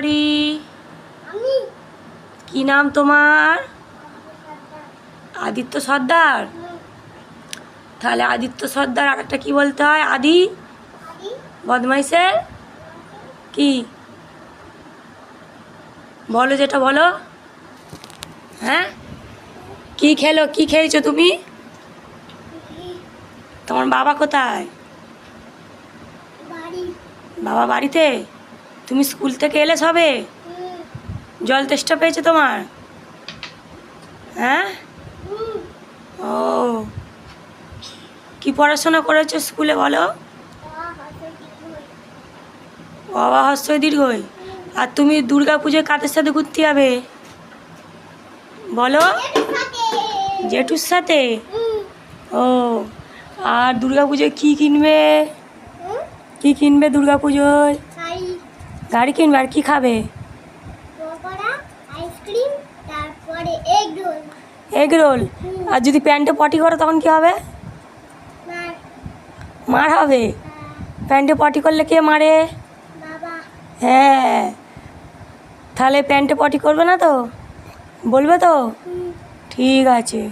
বাড়ি? কি নাম তোমার? আদিত্য সর্দার। তাহলে আদিত্য সর্দার আর একটা কি বলতে হয়? আদি বদমাইশের কি বলো, যেটা বলো। হ্যাঁ, কি খেয়েছো তুমি? তোমার বাবা কোথায়? বাবা বাড়িতে। তুমি স্কুল থেকে এলে সবে? জল তেষ্টা পেয়েছে তোমার? হ্যাঁ। ও, কি পড়াশোনা করেছো স্কুলে বলো? বাবা হস্যই দীর্ঘই। আর তুমি দুর্গা পুজোয় কাদের সাথে ঘুরতে যাবে বলো? জেঠুর সাথে। ও, আর দুর্গা পুজোয় কী কিনবে? কি কিনবে দুর্গা পুজোয়? গাড়ি কিনবে। আর কি খাবে? Egg roll. আর যদি প্যান্টে পটি করো তখন কি হবে? মার হবে। প্যান্টে পটি করলে কে মারে? হ্যাঁ, তাহলে প্যান্টে পটি করবে না তো? বলবে তো? ঠিক আছে।